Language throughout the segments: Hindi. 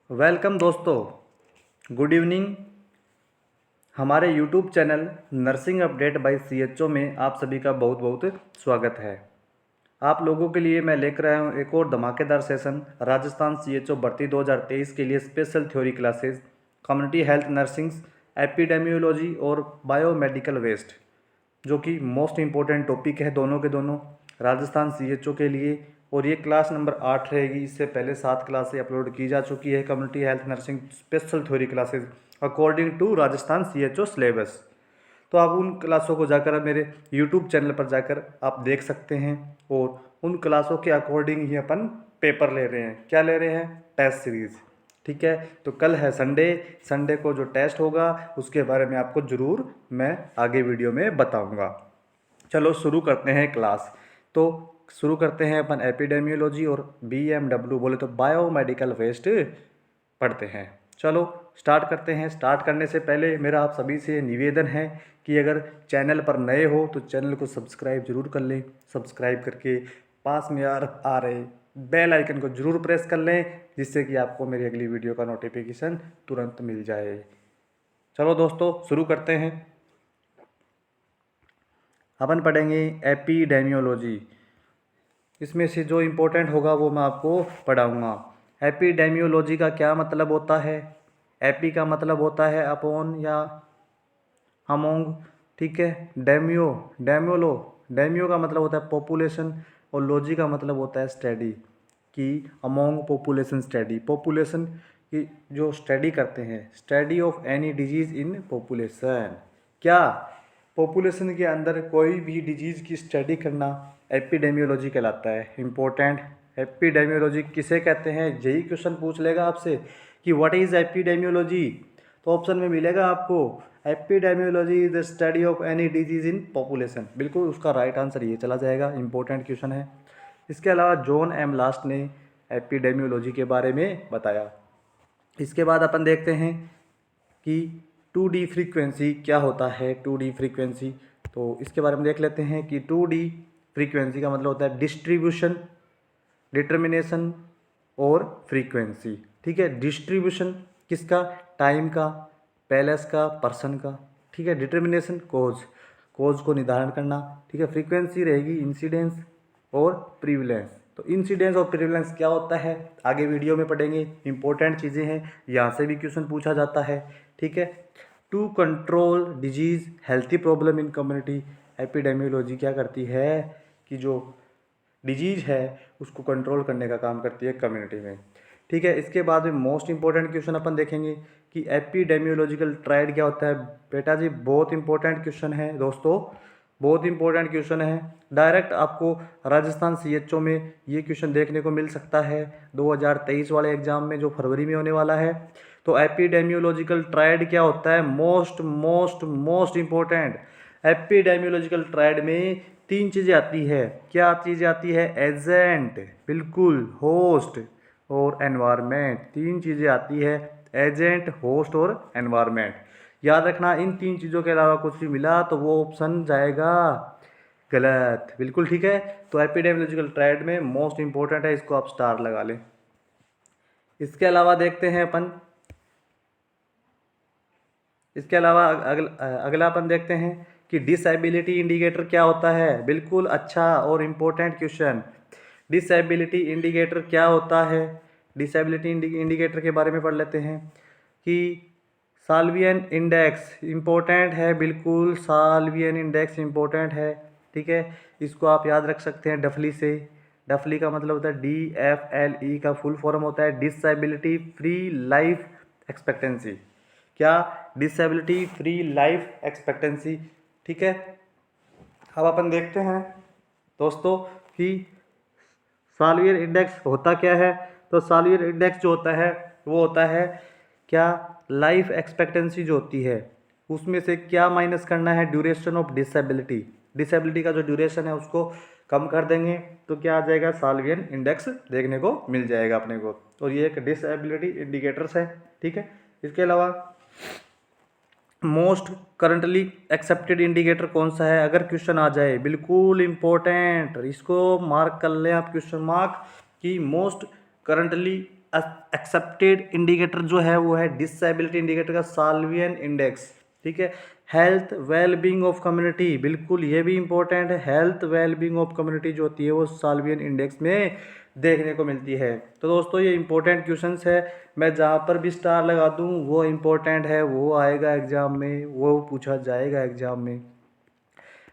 वेलकम दोस्तों, गुड इवनिंग। हमारे YouTube channel nursing update bye CHO में आप सभी का बहुत बहुत स्वागत है। आप लोगों के लिए मैं लेकर आया हूँ एक और धमाकेदार सेशन राजस्थान सीएचओ भर्ती 2023 के लिए special theory classes, community health nursing, epidemiology और बायोमेडिकल वेस्ट, जो कि मोस्ट इम्पोर्टेंट टॉपिक है दोनों के दोनों राजस्थान सीएचओ के लिए। और ये क्लास नंबर 8 रहेगी। इससे पहले 7 क्लासें अपलोड की जा चुकी है community health nursing special theory classes according to Rajasthan CHO syllabus. तो आप उन क्लासों को जाकर मेरे यूट्यूब चैनल पर जाकर आप देख सकते हैं और उन क्लासों के अकॉर्डिंग ही अपन पेपर ले रहे हैं। क्या ले रहे हैं? Test series. ठीक है, तो कल है संडे। संडे को जो टेस्ट होगा उसके बारे में आपको ज़रूर मैं आगे वीडियो में बताऊंगा। चलो शुरू करते हैं क्लास। तो शुरू करते हैं अपन एपिडेमियोलॉजी और बीएमडब्ल्यू बोले तो बायोमेडिकल वेस्ट पढ़ते हैं। चलो स्टार्ट करते हैं। स्टार्ट करने से पहले मेरा आप सभी से निवेदन है कि अगर चैनल पर नए हो तो चैनल को सब्सक्राइब जरूर कर लें। सब्सक्राइब करके पास में आ रहे बेल आइकन को जरूर प्रेस कर लें, जिससे कि आपको मेरी अगली वीडियो का नोटिफिकेशन तुरंत मिल जाए। चलो दोस्तों शुरू करते हैं। अपन पढ़ेंगे एपिडेमियोलॉजी। इसमें से जो इम्पोर्टेंट होगा वो मैं आपको पढ़ाऊँगा। एपिडेमियोलॉजी का क्या मतलब होता है? एपी का मतलब होता है अपॉन या अमोंग। ठीक है, डेमियो का मतलब होता है पॉपुलेशन और लॉजी का मतलब होता है स्टडी, कि अमोंग पॉपुलेशन स्टडी। पॉपुलेशन की जो स्टडी करते हैं, study of any disease in population. क्या पॉपुलेशन के अंदर कोई भी डिजीज़ की स्टडी करना एपिडेमियोलॉजी कहलाता है। इम्पोर्टेंट, एपिडेमियोलॉजी किसे कहते हैं? यही क्वेश्चन पूछ लेगा आपसे कि व्हाट इज़ एपिडेमियोलॉजी। तो ऑप्शन में मिलेगा आपको epidemiology is the study of any disease in population. बिल्कुल उसका राइट आंसर ये चला जाएगा। इंपॉर्टेंट क्वेश्चन है। इसके अलावा जॉन एम लास्ट ने एपिडेमियोलॉजी के बारे में बताया। इसके बाद अपन देखते हैं कि 2D फ्रीक्वेंसी क्या होता है। 2D फ्रीक्वेंसी, तो इसके बारे में देख लेते हैं कि 2D फ्रीक्वेंसी का मतलब होता है डिस्ट्रीब्यूशन, डिटर्मिनेशन और फ्रीक्वेंसी। ठीक है, डिस्ट्रीब्यूशन किसका? टाइम का, पैलेस का, पर्सन का। ठीक है, डिटर्मिनेशन कोज को निर्धारण करना। ठीक है, फ्रीक्वेंसी रहेगी इंसिडेंस और प्रीविलेंस। तो इंसिडेंस और प्रीविलेंस क्या होता है आगे वीडियो में पढ़ेंगे। इंपॉर्टेंट चीज़ें हैं, यहाँ से भी क्वेश्चन पूछा जाता है। ठीक है, to control disease healthy problem in community. Epidemiology क्या करती है कि जो डिजीज़ है उसको कंट्रोल करने का काम करती है कम्युनिटी में। ठीक है, इसके बाद में मोस्ट इंपॉर्टेंट क्वेश्चन अपन देखेंगे कि एपिडेमियोलॉजिकल ट्रायड क्या होता है। बेटा जी बहुत इंपॉर्टेंट क्वेश्चन है दोस्तों, बहुत इंपॉर्टेंट क्वेश्चन है। डायरेक्ट आपको राजस्थान सीएचओ में ये क्वेश्चन देखने को मिल सकता है 2023 वाले एग्जाम में, जो फरवरी में होने वाला है। तो एपिडेमियोलॉजिकल ट्रायड क्या होता है? Most most most important. Epidemiological triad में 3 चीज़ें आती है। क्या चीज़ें आती है? एजेंट, बिल्कुल, होस्ट और एनवायरनमेंट। 3 चीज़ें आती है, एजेंट, होस्ट और एनवायरनमेंट। याद रखना, इन 3 चीज़ों के अलावा कुछ भी मिला तो वो ऑप्शन जाएगा गलत। बिल्कुल ठीक है, तो एपिडेमियोलॉजिकल ट्रायड में मोस्ट इंपॉर्टेंट है, इसको आप स्टार लगा लें। इसके अलावा देखते हैं अपन, इसके अलावा अगला अपन देखते हैं कि डिसेबिलिटी इंडिकेटर क्या होता है। बिल्कुल अच्छा और इम्पोर्टेंट क्वेश्चन। डिसेबिलिटी इंडिकेटर क्या होता है? डिसेबिलिटी इंडिकेटर के बारे में पढ़ लेते हैं कि साल्वियन इंडेक्स इम्पोर्टेंट है। बिल्कुल, साल्वियन इंडेक्स इम्पोर्टेंट है। ठीक है, इसको आप याद रख सकते हैं डफली से। डफली का मतलब होता है DFLE का फुल फॉर्म होता है डिसेबिलिटी फ्री लाइफ एक्सपेक्टेंसी। क्या? Disability free life expectancy. ठीक है, अब अपन देखते हैं दोस्तों कि साल्वियर इंडेक्स होता क्या है। तो साल्वियर इंडेक्स जो होता है वो होता है क्या? लाइफ एक्सपेक्टेंसी जो होती है उसमें से क्या माइनस करना है? Duration of disability. डिसेबिलिटी का जो ड्यूरेशन है उसको कम कर देंगे तो क्या आ जाएगा? साल्वियन इंडेक्स देखने को मिल जाएगा अपने को। और ये एक डिसेबिलिटी इंडिकेटर्स है। ठीक है, इसके अलावा मोस्ट करंटली एक्सेप्टेड इंडिकेटर कौन सा है? अगर क्वेश्चन आ जाए, बिल्कुल इंपॉर्टेंट, इसको मार्क कर लें आप, क्वेश्चन मार्क, कि मोस्ट करंटली एक्सेप्टेड इंडिकेटर जो है वो है डिसेबिलिटी इंडिकेटर का साल्वियन इंडेक्स, ठीक है। Health well being of community, बिल्कुल ये भी इंपॉर्टेंट है। Health well being of community जो होती है वो साल्वियन इंडेक्स में देखने को मिलती है। तो दोस्तों ये इंपॉर्टेंट क्वेश्चंस है, मैं जहाँ पर भी स्टार लगा दूँ वो इंपॉर्टेंट है, वो आएगा एग्जाम में, वो पूछा जाएगा एग्जाम में।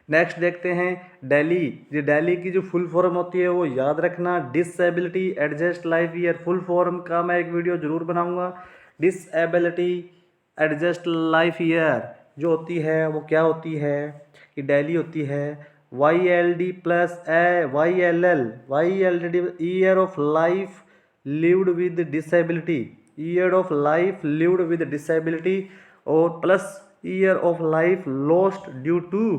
नेक्स्ट देखते हैं दिल्ली। ये दिल्ली की जो फुल फॉर्म होती है वो याद रखना, disability adjust life year. Full form का मैं एक वीडियो जरूर बनाऊंगा। डिसेबिलिटी एडजस्ट लाइफ ईयर जो होती है वो क्या होती है कि दिल्ली होती है YLD plus YLD year of life lived with disability, year of life lived with disability, और plus year of life lost due to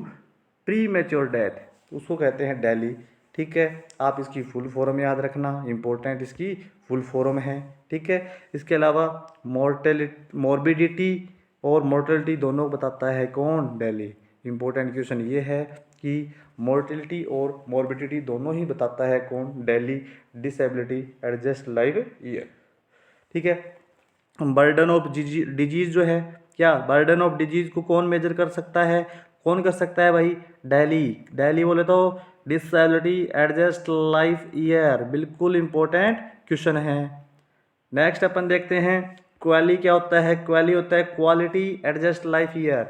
premature death, उसको कहते हैं दिल्ली, ठीक है। आप इसकी फुल फॉर्म याद रखना, इंपॉर्टेंट इसकी फुल फॉर्म है, ठीक है। इसके अलावा मॉर्बिडिटी और मोर्टेलिटी दोनों बताता है कौन, दिल्ली। इंपॉर्टेंट क्वेश्चन ये है कि मोर्टेलिटी और मॉर्बिडिटी दोनों ही बताता है कौन, Delhi. Disability adjust life year, ठीक है। बर्डन ऑफ डिजीज जो है, क्या बर्डन ऑफ डिजीज को कौन मेजर कर सकता है, कौन कर सकता है भाई, दिल्ली बोले तो डिसेबिलिटी एडजस्ट लाइफ ईयर, बिल्कुल इंपॉर्टेंट क्वेश्चन है। नेक्स्ट अपन देखते हैं क्वाली क्या होता है। क्वाली होता है क्वालिटी एडजस्ट लाइफ ईयर,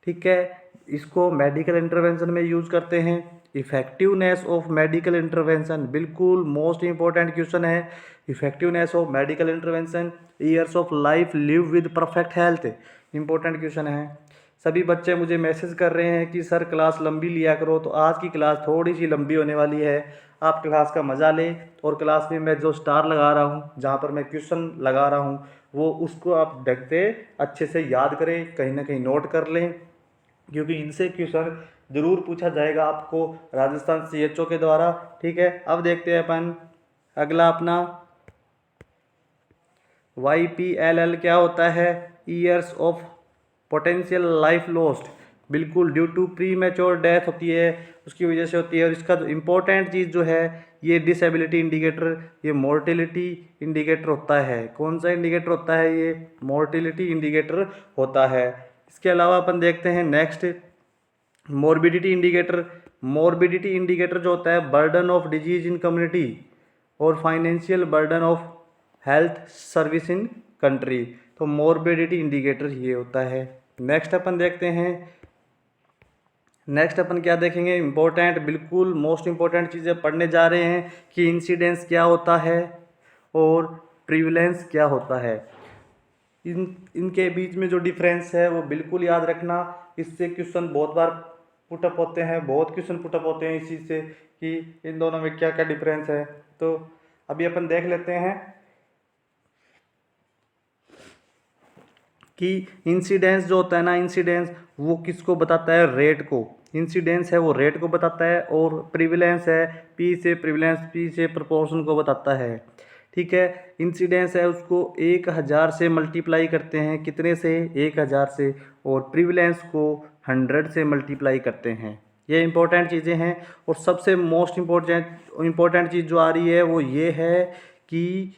ठीक है। इसको मेडिकल इंटरवेंशन में यूज करते हैं। इफेक्टिवनेस ऑफ मेडिकल इंटरवेंशन, बिल्कुल मोस्ट इंपॉर्टेंट क्वेश्चन है। Effectiveness of medical intervention, years of life live with perfect health, important question है। सभी बच्चे मुझे मैसेज कर रहे हैं कि सर क्लास लंबी लिया करो, तो आज की क्लास थोड़ी सी लंबी होने वाली है। आप क्लास का मज़ा लें और क्लास में मैं जो स्टार लगा रहा हूँ, जहाँ पर मैं क्वेश्चन लगा रहा हूँ, वो उसको आप देखते अच्छे से याद करें, कहीं ना कहीं नोट कर लें, क्योंकि इनसे क्वेश्चन ज़रूर पूछा जाएगा आपको राजस्थान CHO के द्वारा, ठीक है। अब देखते हैं अपन अगला अपना YPLL क्या होता है, years of potential life lost, बिल्कुल due to premature death होती है, उसकी वजह से होती है। और इसका जो इम्पोर्टेंट चीज़ जो है ये डिसेबिलिटी इंडिकेटर, ये मोर्टेलिटी इंडिकेटर होता है। कौन सा इंडिकेटर होता है, ये मोर्टेलिटी इंडिकेटर होता है। इसके अलावा अपन देखते हैं next morbidity indicator. Morbidity indicator जो होता है burden of disease in community और financial burden of health service in country, तो मॉर्बिडिटी इंडिकेटर ये होता है। नेक्स्ट अपन देखते हैं, नेक्स्ट अपन क्या देखेंगे, इंपॉर्टेंट, बिल्कुल मोस्ट इंपॉर्टेंट चीज़ें पढ़ने जा रहे हैं कि इंसिडेंस क्या होता है और प्रिविलेंस क्या होता है। इनके बीच में जो डिफरेंस है वो बिल्कुल याद रखना। इससे क्वेश्चन बहुत बार पुटअप होते हैं, बहुत क्वेश्चन पुटअप होते हैं इस चीज़ से कि इन दोनों में क्या क्या डिफरेंस है। तो अभी अपन देख लेते हैं कि इंसिडेंस जो होता है ना, इंसिडेंस वो किसको बताता है, रेट को। इंसिडेंस है वो रेट को बताता है, और प्रिविलेंस है पी से प्रोपोर्शन को बताता है, ठीक है। इंसिडेंस है उसको 1000 से मल्टीप्लाई करते हैं, कितने से, 1000 से, और प्रिविलेंस को 100 से मल्टीप्लाई करते हैं। ये इंपॉर्टेंट चीज़ें हैं। और सबसे मोस्ट इम्पोर्टेंट चीज़ जो आ रही है वो ये है कि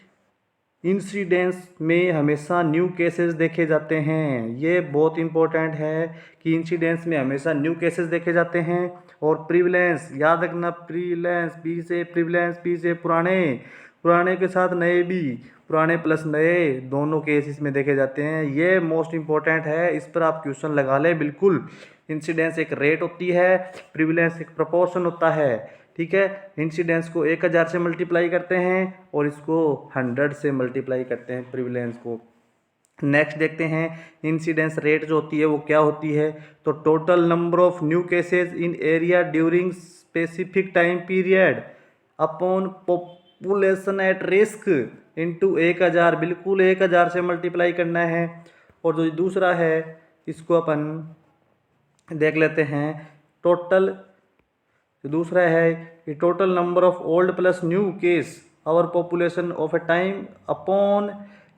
इंसिडेंस में हमेशा न्यू केसेस देखे जाते हैं। ये बहुत इंपॉर्टेंट है कि इंसिडेंस में हमेशा न्यू केसेस देखे जाते हैं। और प्रिविलेंस याद रखना, प्रिविलेंस पी से पुराने के साथ नए भी, पुराने प्लस नए दोनों केस इसमें देखे जाते हैं। ये मोस्ट इंपॉर्टेंट है, इस पर आप क्वेश्चन लगा लें बिल्कुल। इंसिडेंस एक रेट होती है, प्रिविलेंस एक प्रोपोर्शन होता है, ठीक है। इंसिडेंस को 1000 से मल्टीप्लाई करते हैं और इसको 100 से मल्टीप्लाई करते हैं प्रिविलेंस को। नेक्स्ट देखते हैं इंसिडेंस रेट जो होती है वो क्या होती है। तो total number of new cases in area during specific time period upon population at risk into 1000, बिल्कुल 1000 से मल्टीप्लाई करना है। और जो दूसरा है इसको अपन देख लेते हैं, टोटल दूसरा है कि total number of old plus new case our population of a time upon,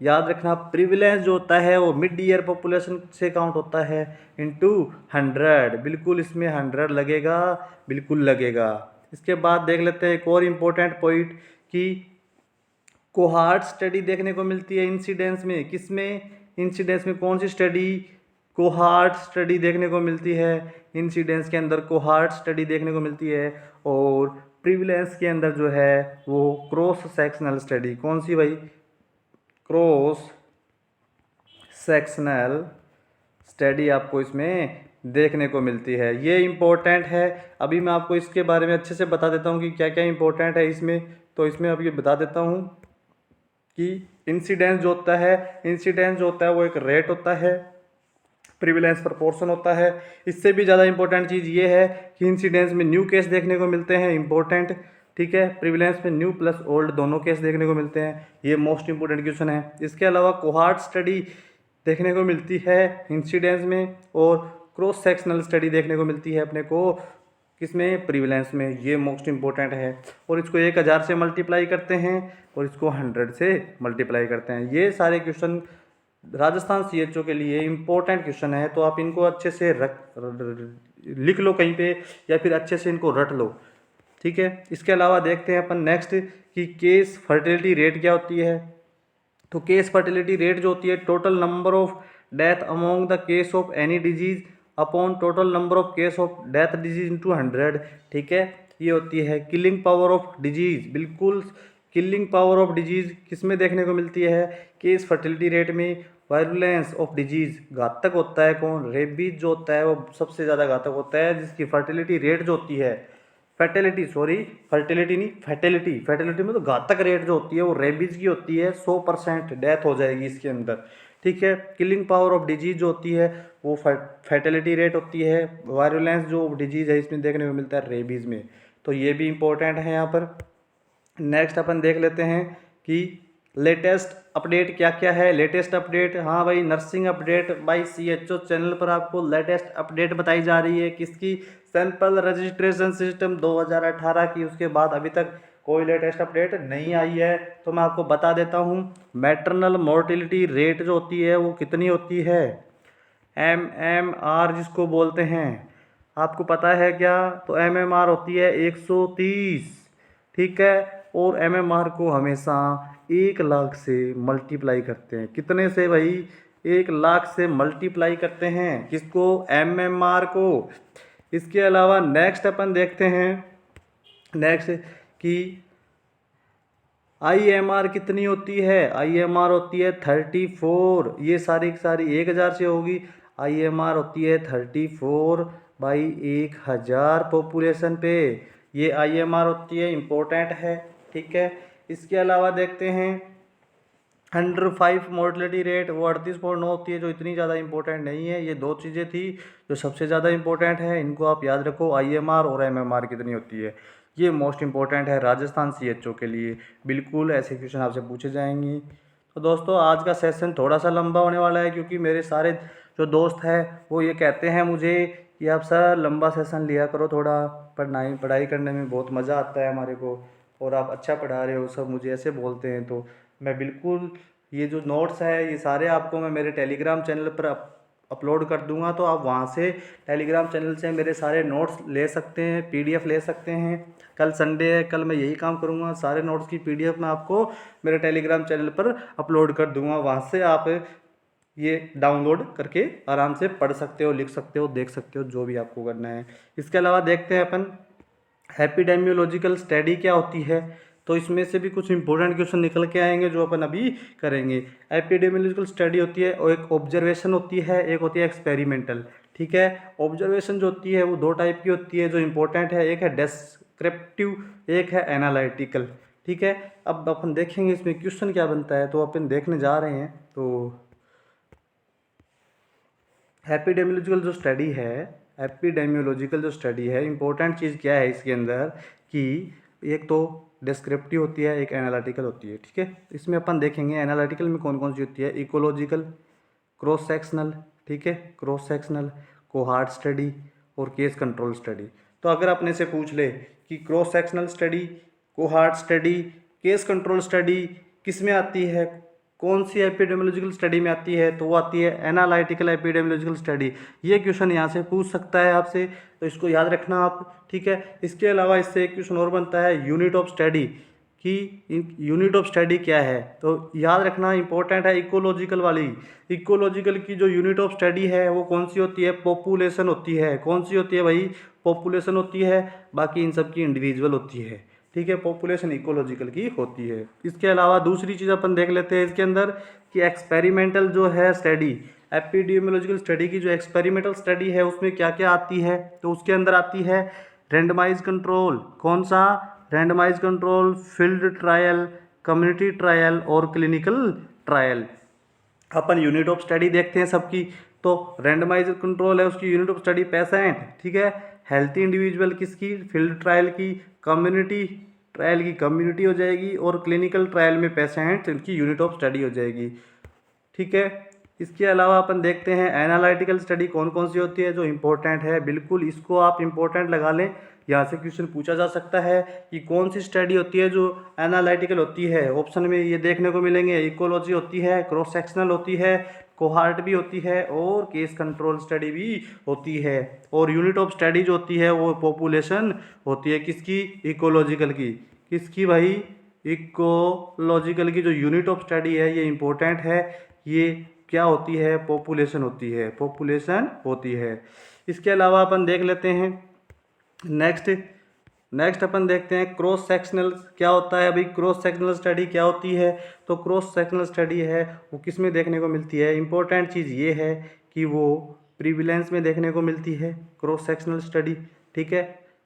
याद रखना प्रिविलेंस जो होता है वो मिड ईयर पॉपुलेशन से काउंट होता है, इनटू 100, बिल्कुल इसमें 100 लगेगा, बिल्कुल लगेगा। इसके बाद देख लेते हैं एक और इम्पोर्टेंट पॉइंट कि कोहार्ट स्टडी देखने को मिलती है इंसिडेंस में। किसमें? इंसिडेंस में कौन सी स्टडी? कोहार्ट स्टडी देखने को मिलती है इंसिडेंस के अंदर, कोहार्ट स्टडी देखने को मिलती है। और प्रिविलेंस के अंदर जो है वो क्रॉस सेक्शनल स्टडी। कौन सी भाई? क्रॉस सेक्शनल स्टडी आपको इसमें देखने को मिलती है। ये इम्पोर्टेंट है। अभी मैं आपको इसके बारे में अच्छे से बता देता हूँ कि क्या क्या इम्पोर्टेंट है इसमें। तो इसमें अभी बता देता हूँ कि इंसिडेंस जो होता है वो एक रेट होता है, प्रिविलेंस प्रपोर्शन होता है। इससे भी ज़्यादा इंपॉर्टेंट चीज़ ये है कि इंसिडेंस में न्यू केस देखने को मिलते हैं, इंपॉर्टेंट, ठीक है। प्रिविलेंस में न्यू प्लस ओल्ड दोनों केस देखने को मिलते हैं। ये मोस्ट इंपॉर्टेंट क्वेश्चन है। इसके अलावा कोहार्ट स्टडी देखने को मिलती है इंसिडेंस में, और क्रॉस सेक्शनल स्टडी देखने को मिलती है अपने को किसमें? प्रिविलेंस में। ये मोस्ट इंपॉर्टेंट है। और इसको 1000 से मल्टीप्लाई करते हैं और इसको 100 से मल्टीप्लाई करते हैं। ये सारे क्वेश्चन राजस्थान CHO के लिए इम्पोर्टेंट क्वेश्चन है। तो आप इनको अच्छे से लिख लो कहीं पे, या फिर अच्छे से इनको रट लो, ठीक है। इसके अलावा देखते हैं अपन नेक्स्ट कि केस फर्टिलिटी रेट क्या होती है। तो केस फर्टिलिटी रेट जो होती है, total number of death among the case of any disease upon total number of case of death disease into 100, ठीक है। ये होती है किलिंग पावर ऑफ डिजीज। बिल्कुल, किलिंग पावर ऑफ डिजीज किस में देखने को मिलती है? केस फर्टिलिटी रेट में। वायरुलेंस ऑफ डिजीज, घातक होता है कौन? रेबीज जो होता है वो सबसे ज़्यादा घातक होता है, जिसकी फर्टिलिटी रेट जो होती है, फर्टिलिटी में तो घातक रेट जो होती है वो रेबीज की होती है। 100% डेथ हो जाएगी इसके अंदर, ठीक है। किलिंग पावर ऑफ डिजीज जो होती है वो फर्टिलिटी रेट होती है। वायरुलेंस जो डिजीज है इसमें देखने को मिलता है रेबीज में। तो ये भी इंपॉर्टेंट है यहाँ पर। नेक्स्ट अपन देख लेते हैं कि लेटेस्ट अपडेट क्या क्या है। लेटेस्ट अपडेट, हाँ भाई, nursing update bye CHO channel पर आपको लेटेस्ट अपडेट बताई जा रही है। किसकी? सैंपल रजिस्ट्रेशन सिस्टम 2018 की। उसके बाद अभी तक कोई लेटेस्ट अपडेट नहीं आई है। तो मैं आपको बता देता हूँ, मैटरनल मोर्टिलिटी रेट जो होती है वो कितनी होती है? MMR जिसको बोलते हैं, आपको पता है क्या? तो MMR होती है 130, ठीक है। और MMR को हमेशा 1 लाख से मल्टीप्लाई करते हैं। कितने से भाई? 1 लाख से मल्टीप्लाई करते हैं। किसको? MMR को। इसके अलावा नेक्स्ट अपन देखते हैं नेक्स्ट कि IMR कितनी होती है? IMR होती है 34। ये सारी की सारी 1000 से होगी। IMR होती है 34/1000 पॉपुलेशन पे। ये IMR होती है, इम्पोर्टेंट है, ठीक है। इसके अलावा देखते हैं अंडर 5 मोर्टलिटी रेट, वो 38.9 होती है, जो इतनी ज़्यादा इंपॉर्टेंट नहीं है। ये दो चीज़ें थी जो सबसे ज़्यादा इंपॉर्टेंट है, इनको आप याद रखो। IMR और MMR कितनी होती है, ये मोस्ट इंपॉर्टेंट है राजस्थान CHO के लिए। बिल्कुल ऐसे क्वेश्चन आपसे पूछे जाएंगे। तो दोस्तों आज का सेशन थोड़ा सा लंबा होने वाला है, क्योंकि मेरे सारे जो दोस्त हैं वो ये कहते हैं मुझे कि आप सर लंबा सेशन लिया करो, थोड़ा पढ़ाई करने में बहुत मज़ा आता है हमारे को, और आप अच्छा पढ़ा रहे हो, सब मुझे ऐसे बोलते हैं। तो मैं बिल्कुल ये जो नोट्स है ये सारे आपको मैं मेरे टेलीग्राम चैनल पर अपलोड कर दूंगा। तो आप वहाँ से टेलीग्राम चैनल से मेरे सारे नोट्स ले सकते हैं, PDF ले सकते हैं। कल संडे है, कल मैं यही काम करूँगा, सारे नोट्स की PDF मैं आपको मेरे टेलीग्राम चैनल पर अपलोड कर दूँगा। वहाँ से आप ये डाउनलोड करके आराम से पढ़ सकते हो, लिख सकते हो, देख सकते हो, जो भी आपको करना है। इसके अलावा देखते हैं अपन एपिडेमियोलॉजिकल स्टडी क्या होती है। तो इसमें से भी कुछ इंपॉर्टेंट क्वेश्चन निकल के आएंगे जो अपन अभी करेंगे। एपिडेमियोलॉजिकल स्टडी होती है और एक ऑब्जर्वेशन होती है, एक होती है एक्सपेरिमेंटल, ठीक है। ऑब्जर्वेशन जो होती है वो 2 टाइप की होती है जो इंपॉर्टेंट है, एक है डेस्क्रिप्टिव, एक है एनालिटिकल, ठीक है। अब अपन देखेंगे इसमें क्वेश्चन क्या बनता है, तो अपन देखने जा रहे हैं। तो एपिडेमियोलॉजिकल जो स्टडी है, इंपॉर्टेंट चीज़ क्या है इसके अंदर कि एक तो डिस्क्रिप्टिव होती है, एक एनालिटिकल होती है, ठीक है। इसमें अपन देखेंगे एनालिटिकल में कौन कौन सी होती है। इकोलॉजिकल, क्रॉस सेक्शनल, ठीक है, क्रॉस सेक्शनल, कोहार्ट स्टडी और केस कंट्रोल स्टडी। तो अगर अपने से पूछ ले कि cross sectional study, cohort study, case control study किस में आती है, कौन सी एपिडेमियोलॉजिकल स्टडी में आती है, तो वो आती है एनालिटिकल एपिडेमियोलॉजिकल स्टडी। ये क्वेश्चन यहाँ से पूछ सकता है आपसे, तो इसको याद रखना आप, ठीक है। इसके अलावा इससे एक क्वेश्चन और बनता है यूनिट ऑफ स्टडी, कि यूनिट ऑफ स्टडी क्या है। तो याद रखना इंपॉर्टेंट है इकोलॉजिकल वाली। इकोलॉजिकल की जो यूनिट ऑफ स्टडी है वो कौन सी होती है, पॉपुलेशन होती है। कौन सी होती है भाई, पॉपुलेशन होती है। बाकी इन सब की इंडिविजुअल होती है, ठीक है। पॉपुलेशन इकोलॉजिकल की होती है। इसके अलावा दूसरी चीज़ अपन देख लेते हैं इसके अंदर कि एक्सपेरिमेंटल जो है स्टडी, एपिडेमियोलॉजिकल स्टडी की जो एक्सपेरिमेंटल स्टडी है उसमें क्या क्या आती है। तो उसके अंदर आती है रैंडमाइज कंट्रोल। कौन सा, randomize control, field trial, community trial और क्लिनिकल ट्रायल। अपन यूनिट ऑफ स्टडी देखते हैं सबकी। तो रैंडमाइज कंट्रोल है, उसकी यूनिट ऑफ स्टडी पेशेंट, ठीक है। हेल्थी इंडिविजुअल किसकी, फील्ड ट्रायल की। कम्युनिटी ट्रायल की कम्युनिटी हो जाएगी और क्लिनिकल ट्रायल में पेशेंट इनकी यूनिट ऑफ स्टडी हो जाएगी, ठीक है। इसके अलावा अपन देखते हैं एनालिटिकल स्टडी कौन कौन सी होती है जो इम्पोर्टेंट है। बिल्कुल इसको आप इम्पोर्टेंट लगा लें, यहाँ से क्वेश्चन पूछा जा सकता है कि कौन सी स्टडी होती है जो एनालिटिकल होती है। ऑप्शन में ये देखने को मिलेंगे, इकोलॉजी होती है, क्रॉस सेक्शनल होती है, कोहार्ट भी होती है और केस कंट्रोल स्टडी भी होती है। और यूनिट ऑफ स्टडी जो होती है वो पॉपुलेशन होती है, किसकी, इकोलॉजिकल की। किसकी भाई, इकोलॉजिकल की जो यूनिट ऑफ स्टडी है ये इंपॉर्टेंट है। ये क्या होती है, पॉपुलेशन होती है, पॉपुलेशन होती है। इसके अलावा अपन देख लेते हैं नेक्स्ट अपन देखते हैं क्रॉस सेक्शनल क्या होता है। भाई क्रॉस सेक्शनल स्टडी क्या होती है। तो क्रॉस सेक्शनल स्टडी है वो किस में देखने को मिलती है। इंपॉर्टेंट चीज़ ये है कि वो प्रिविलेंस में देखने को मिलती है क्रॉस सेक्शनल स्टडी, ठीक है।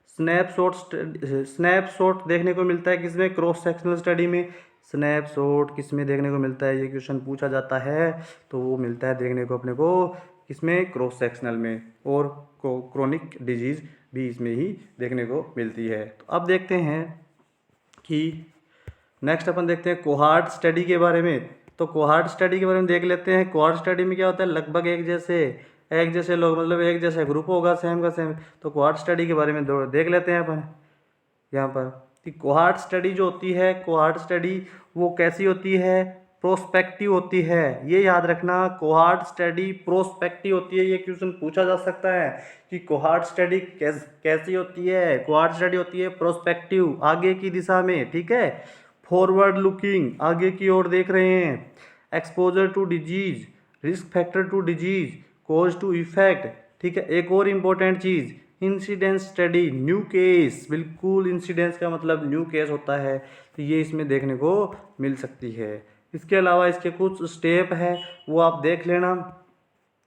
स्नैपशॉट देखने को मिलता है किसमें, क्रॉस सेक्शनल स्टडी में। स्नैपशॉट किस में देखने को मिलता है, ये क्वेश्चन पूछा जाता है। तो वो मिलता है देखने को अपने को किसमें, क्रॉस सेक्शनल में। और क्रोनिक डिजीज़ भी इसमें ही देखने को मिलती है। तो अब देखते हैं कि नेक्स्ट अपन देखते हैं कोहार्ट स्टडी के बारे में। तो कोहार्ट स्टडी के बारे में देख लेते हैं। कोहार्ट स्टडी में क्या होता है, लगभग एक जैसे लोग, मतलब एक जैसा ग्रुप होगा सेम का सेम। तो कोहार्ट स्टडी के बारे में देख लेते हैं अपन यहाँ पर कि कोहार्ट स्टडी जो होती है, कोहार्ट स्टडी वो कैसी होती है, प्रोस्पेक्टिव होती है। ये याद रखना, कोहार्ट स्टडी प्रोस्पेक्टिव होती है। ये क्वेश्चन पूछा जा सकता है कि कोहार्ट स्टडी कैसी होती है। कोहार्ट स्टडी होती है प्रोस्पेक्टिव, आगे की दिशा में, ठीक है। फॉरवर्ड लुकिंग, आगे की ओर देख रहे हैं। Exposure to disease, risk factor to disease, cause to effect, ठीक है। एक और इम्पोर्टेंट चीज़, इंसिडेंस स्टडी, न्यू केस। बिल्कुल इंसिडेंस का मतलब न्यू केस होता है, तो ये इसमें देखने को मिल सकती है। इसके अलावा इसके कुछ स्टेप हैं वो आप देख लेना।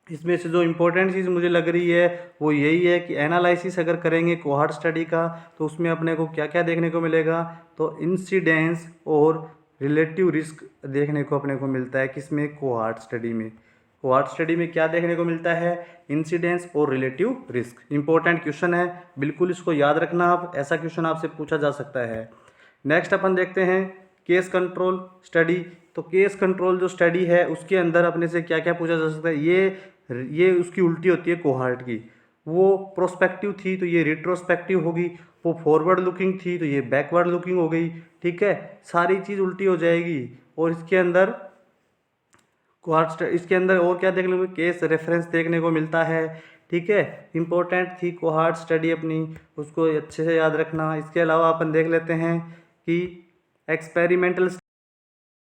इसमें से जो इम्पोर्टेंट चीज़ मुझे लग रही है वो यही है कि एनालिसिस अगर करेंगे कोहार्ट स्टडी का तो उसमें अपने को क्या क्या देखने को मिलेगा। तो इंसिडेंस और रिलेटिव रिस्क देखने को अपने को मिलता है किसमें, कोहार्ट स्टडी में। कोहार्ट स्टडी में क्या देखने को मिलता है, इंसिडेंस और रिलेटिव रिस्क। इंपॉर्टेंट क्वेश्चन है, बिल्कुल इसको याद रखना आप, ऐसा क्वेश्चन आपसे पूछा जा सकता है। नेक्स्ट अपन देखते हैं केस कंट्रोल स्टडी। तो केस कंट्रोल जो स्टडी है उसके अंदर अपने से क्या क्या पूछा जा सकता है। ये उसकी उल्टी होती है कोहार्ट की। वो प्रोस्पेक्टिव थी तो ये रिट्रोस्पेक्टिव होगी, वो फॉरवर्ड लुकिंग थी तो ये बैकवर्ड लुकिंग हो गई, ठीक है। सारी चीज़ उल्टी हो जाएगी। और इसके अंदर इसके अंदर और क्या देखने को, केस रेफरेंस देखने को मिलता है, ठीक है। इंपॉर्टेंट थी कोहार्ट स्टडी अपनी, उसको अच्छे से याद रखना। इसके अलावा अपन देख लेते हैं कि एक्सपेरिमेंटल